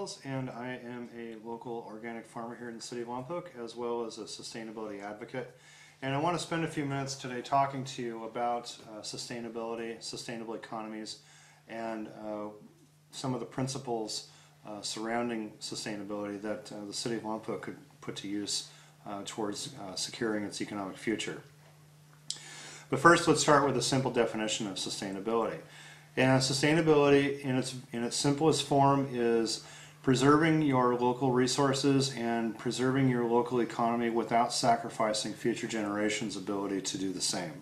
Eccles, and I am a local organic farmer here in the city of Lompoc, as well as a sustainability advocate. And I want to spend a few minutes today talking to you about sustainability, sustainable economies, and some of the principles surrounding sustainability that the city of Lompoc could put to use towards securing its economic future. But first, let's start with a simple definition of sustainability. And sustainability, in its simplest form, is preserving your local resources and preserving your local economy without sacrificing future generations' ability to do the same.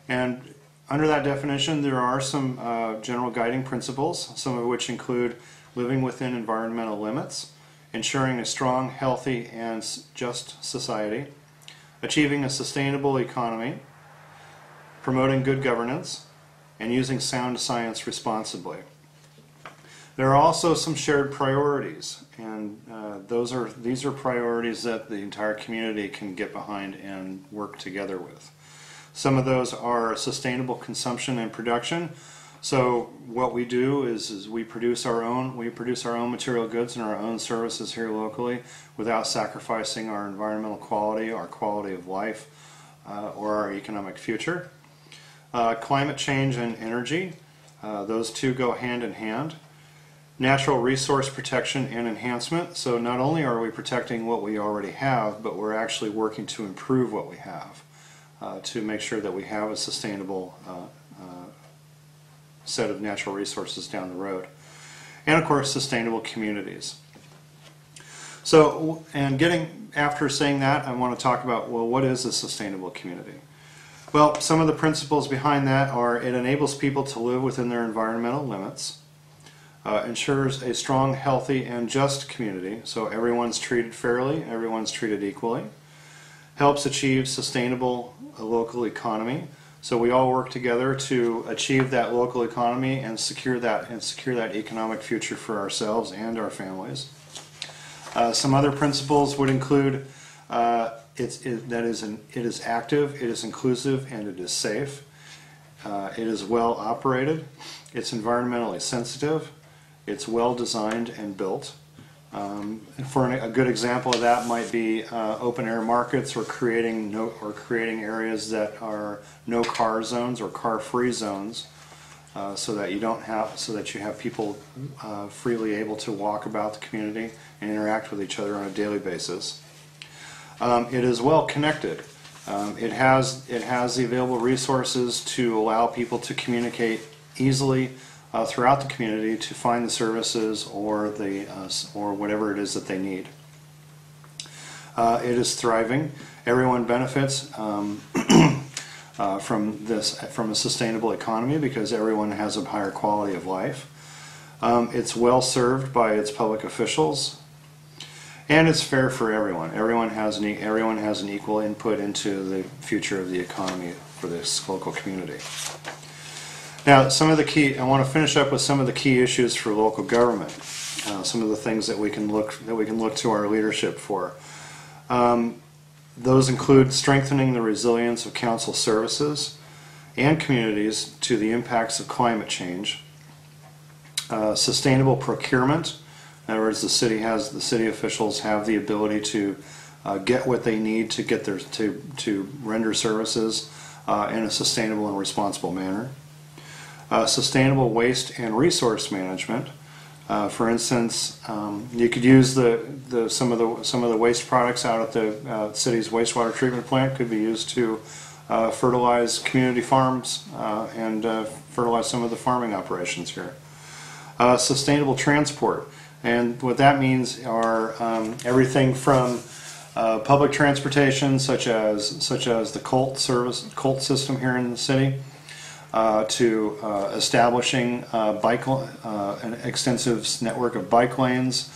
And under that definition, there are some general guiding principles, some of which include living within environmental limits, ensuring a strong, healthy, and just society, achieving a sustainable economy, promoting good governance, and using sound science responsibly. There are also some shared priorities, and these are priorities that the entire community can get behind and work together with. Some of those are sustainable consumption and production. So what we do is we produce our own material goods and our own services here locally without sacrificing our environmental quality, our quality of life, or our economic future. Climate change and energy, those two go hand in hand. Natural resource protection and enhancement, so not only are we protecting what we already have, but we're actually working to improve what we have to make sure that we have a sustainable set of natural resources down the road. And of course, sustainable communities. So, after saying that, I want to talk about, well, what is a sustainable community? Well, some of the principles behind that are it enables people to live within their environmental limits, ensures a strong, healthy, and just community, so everyone's treated fairly, everyone's treated equally, helps achieve sustainable local economy, so we all work together to achieve that local economy and secure that economic future for ourselves and our families. Some other principles would include it is active, it is inclusive, and it is safe. It is well operated. It's environmentally sensitive. It's well designed and built. For a good example of that might be open air markets, or creating areas that are no car zones or car free zones, so that you have people freely able to walk about the community and interact with each other on a daily basis. It is well connected. It has the available resources to allow people to communicate easily throughout the community to find the services or whatever it is that they need. It is thriving. Everyone benefits from a sustainable economy because everyone has a higher quality of life. It's well served by its public officials. And it's fair for everyone. Everyone has an equal input into the future of the economy for this local community. Now, I want to finish up with some of the key issues for local government. Some of the things that we can look to our leadership for. Those include strengthening the resilience of council services and communities to the impacts of climate change. Sustainable procurement. In other words, the city officials have the ability to get what they need to render services in a sustainable and responsible manner. Sustainable waste and resource management. For instance, you could use some of the waste products out at the city's wastewater treatment plant could be used to fertilize community farms and fertilize some of the farming operations here. Sustainable transport. And what that means are everything from public transportation, such as the Colt system here in the city, to establishing an extensive network of bike lanes,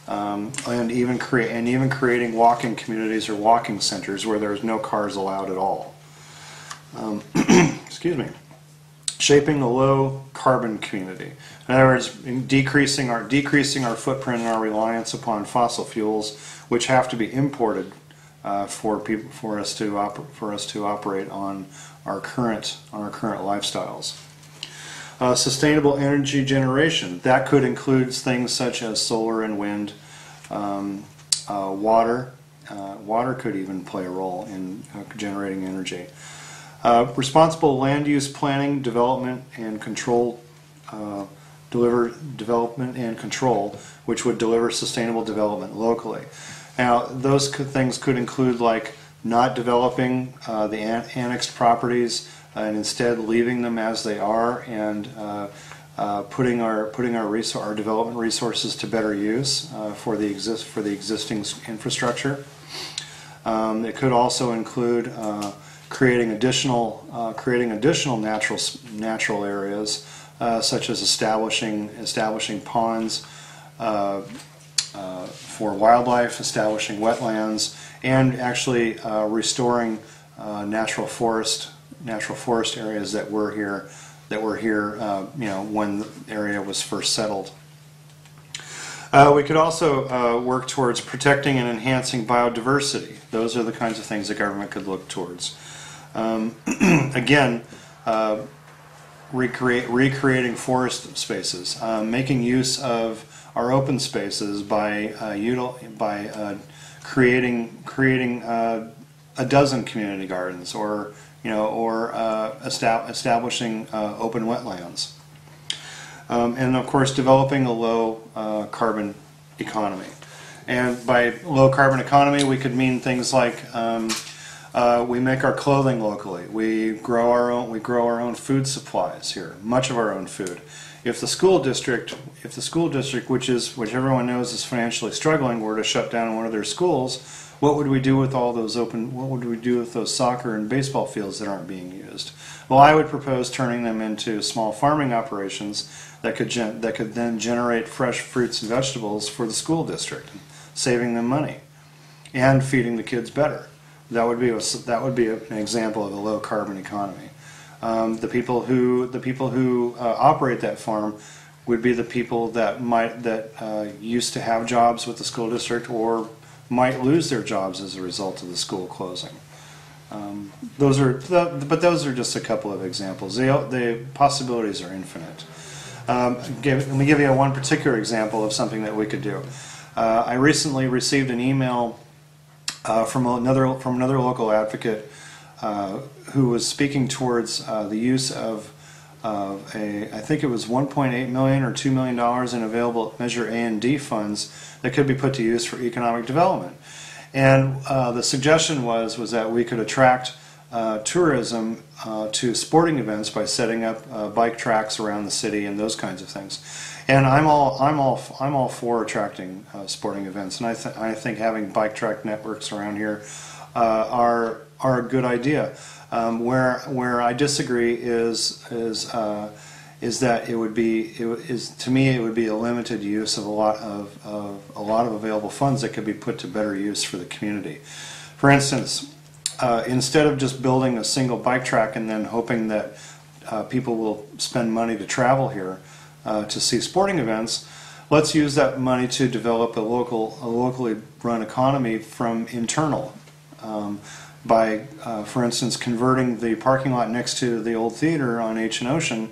and even creating walking communities or walking centers where there's no cars allowed at all. Excuse me. Shaping a low carbon community. In other words, decreasing our footprint and our reliance upon fossil fuels, which have to be imported for us to operate on our current lifestyles. Sustainable energy generation. That could include things such as solar and wind, water. Water could even play a role in generating energy. Responsible land use planning, development and control, which would deliver sustainable development locally. Now, those things could include like not developing the annexed properties and instead leaving them as they are, and putting our development resources to better use for the existing infrastructure. It could also include creating additional natural areas, such as establishing ponds for wildlife, establishing wetlands, and actually restoring natural forest areas that were here when the area was first settled. We could also work towards protecting and enhancing biodiversity. Those are the kinds of things the government could look towards. Again, recreating forest spaces, making use of our open spaces by creating a dozen community gardens, or establishing open wetlands, and of course developing a low carbon economy. And by low carbon economy, we could mean things like we make our clothing locally. We grow our own food supplies here, much of our own food. If the school district, which everyone knows is financially struggling, were to shut down one of their schools, what would we do with all those what would we do with those soccer and baseball fields that aren't being used? Well, I would propose turning them into small farming operations that could then generate fresh fruits and vegetables for the school district, saving them money and feeding the kids better. That would be an example of a low carbon economy. The people who operate that farm would be the people that used to have jobs with the school district, or might lose their jobs as a result of the school closing. Those are just a couple of examples. The possibilities are infinite. Let me give you one particular example of something that we could do. I recently received an email from another local advocate who was speaking towards the use of I think it was $1.8 million or $2 million in available Measure A and D funds that could be put to use for economic development. And the suggestion was that we could attract tourism to sporting events by setting up bike tracks around the city and those kinds of things. And I'm all for attracting sporting events, and I think having bike track networks around here are a good idea. Where I disagree is that to me it would be a limited use of a lot of available funds that could be put to better use for the community. For instance, instead of just building a single bike track and then hoping that people will spend money to travel here to see sporting events, let's use that money to develop a locally run economy from internal. By, for instance, converting the parking lot next to the old theater on H and Ocean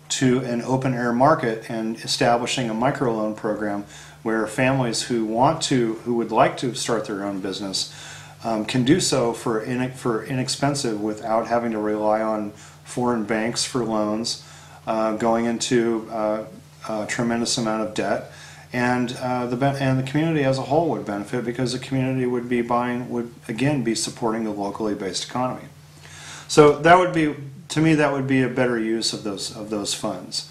to an open-air market, and establishing a microloan program where families who would like to start their own business can do so for inexpensive, without having to rely on foreign banks for loans, going into a tremendous amount of debt. And the community as a whole would benefit, because the community would again be supporting a locally based economy. So that would be, to me, that would be a better use of those funds.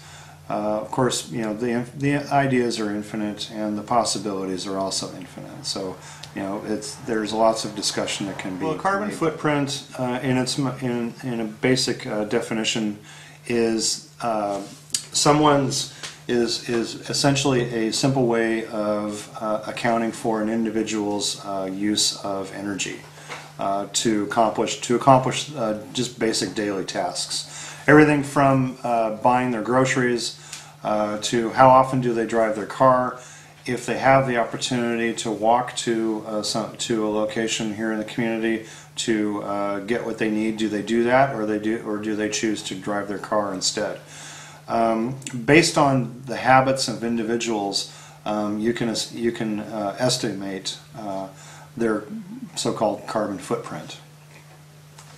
Of course, the ideas are infinite, and the possibilities are also infinite. So there's lots of discussion that can be. Well, carbon footprint in a basic definition is is essentially a simple way of accounting for an individual's use of energy to accomplish just basic daily tasks. Everything from buying their groceries to how often do they drive their car, if they have the opportunity to walk to a location here in the community, to get what they need, do they do that, or do they choose to drive their car instead? Based on the habits of individuals, you can estimate their so-called carbon footprint,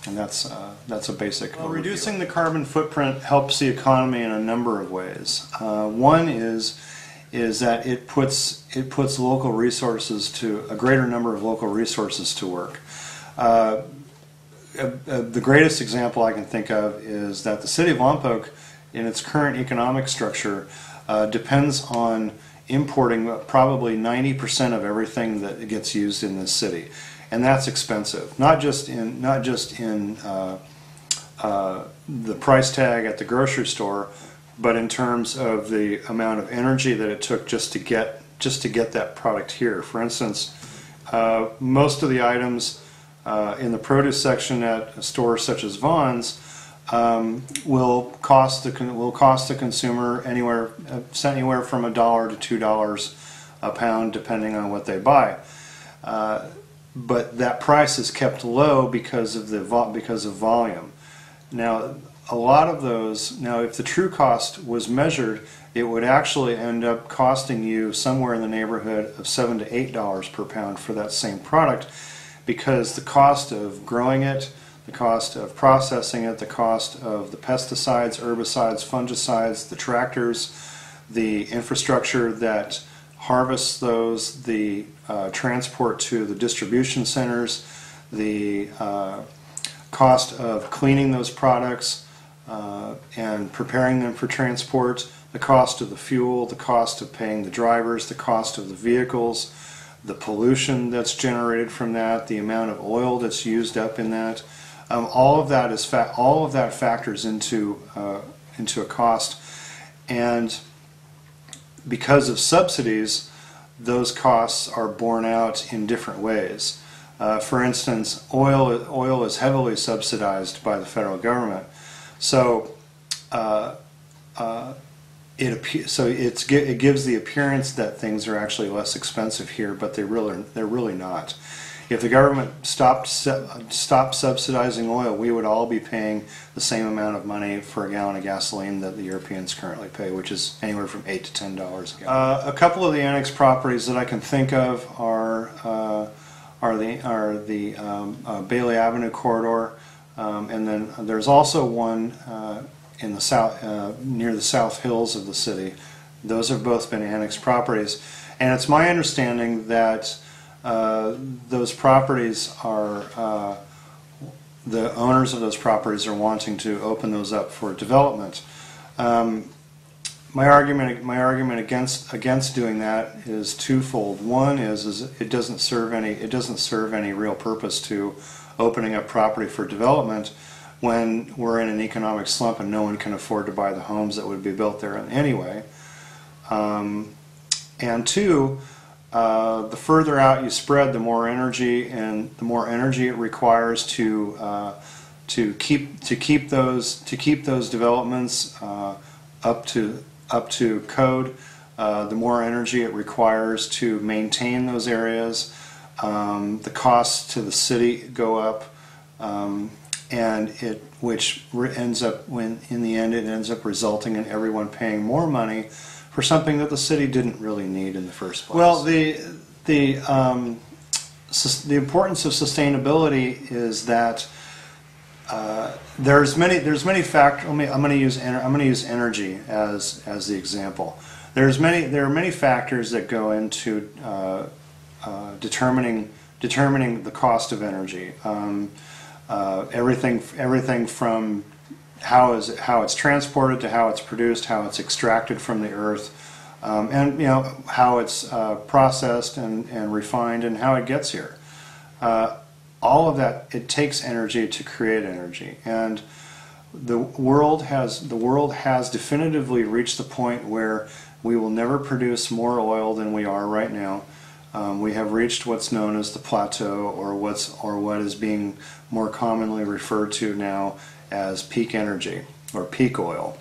and that's a basic. Well, reducing the carbon footprint helps the economy in a number of ways. One is that it puts local resources to a greater number of local resources to work. The greatest example I can think of is that the city of Lompoc, in its current economic structure, depends on importing probably 90% of everything that gets used in this city, and that's expensive. Not just in the price tag at the grocery store, but in terms of the amount of energy that it took just to get that product here. For instance, most of the items in the produce section at a store such as Vaughn's will cost the consumer anywhere from $1 to $2 a pound, depending on what they buy. But that price is kept low because of volume. Now, a lot of those. Now, if the true cost was measured, it would actually end up costing you somewhere in the neighborhood of $7 to $8 per pound for that same product, because the cost of growing it, the cost of processing it, the cost of the pesticides, herbicides, fungicides, the tractors, the infrastructure that harvests those, the transport to the distribution centers, the cost of cleaning those products and preparing them for transport, the cost of the fuel, the cost of paying the drivers, the cost of the vehicles, the pollution that's generated from that, the amount of oil that's used up in that. All of that factors into a cost, and because of subsidies, those costs are borne out in different ways. For instance, oil is heavily subsidized by the federal government, so it gives the appearance that things are actually less expensive here, but they're really not. If the government stopped subsidizing oil, we would all be paying the same amount of money for a gallon of gasoline that the Europeans currently pay, which is anywhere from $8 to $10 a gallon. A couple of the annexed properties that I can think of are the Bailey Avenue corridor, and then there's also one in the south, near the South Hills of the city. Those have both been annexed properties, and it's my understanding that those properties are, the owners of those properties are wanting to open those up for development. My argument against doing that is twofold. One is it doesn't serve any real purpose to opening up property for development when we're in an economic slump and no one can afford to buy the homes that would be built there anyway. And two, the further out you spread, the more energy it requires to keep those developments up to code. The more energy it requires to maintain those areas. The costs to the city go up, which ends up, in the end, it ends up resulting in everyone paying more money for something that the city didn't really need in the first place. Well, the importance of sustainability is that there's many factors. I'm going to use energy as the example. There are many factors that go into determining the cost of energy. Everything from how it's transported to how it's produced, how it's extracted from the earth, and how it's processed and refined, and how it gets here. All of that, it takes energy to create energy, and the world has definitively reached the point where we will never produce more oil than we are right now. We have reached what's known as the plateau, or what is being more commonly referred to now as peak energy or peak oil.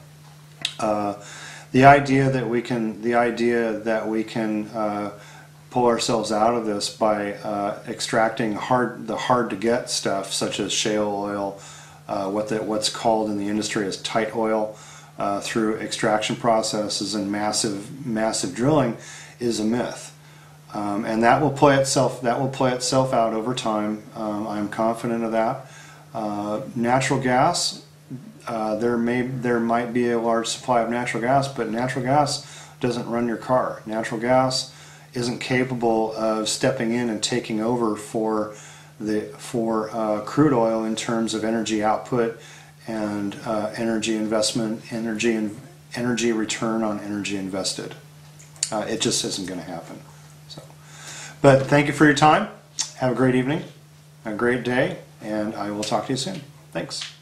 The idea that we can pull ourselves out of this by extracting the hard to get stuff such as shale oil, what's called in the industry as tight oil, through extraction processes and massive drilling, is a myth, and that will play itself out over time. I'm confident of that. Natural gas, there might be a large supply of natural gas, but natural gas doesn't run your car. Natural gas isn't capable of stepping in and taking over for crude oil in terms of energy output and energy investment, energy return on energy invested. It just isn't going to happen. So, but thank you for your time. Have a great evening, a great day, and I will talk to you soon. Thanks.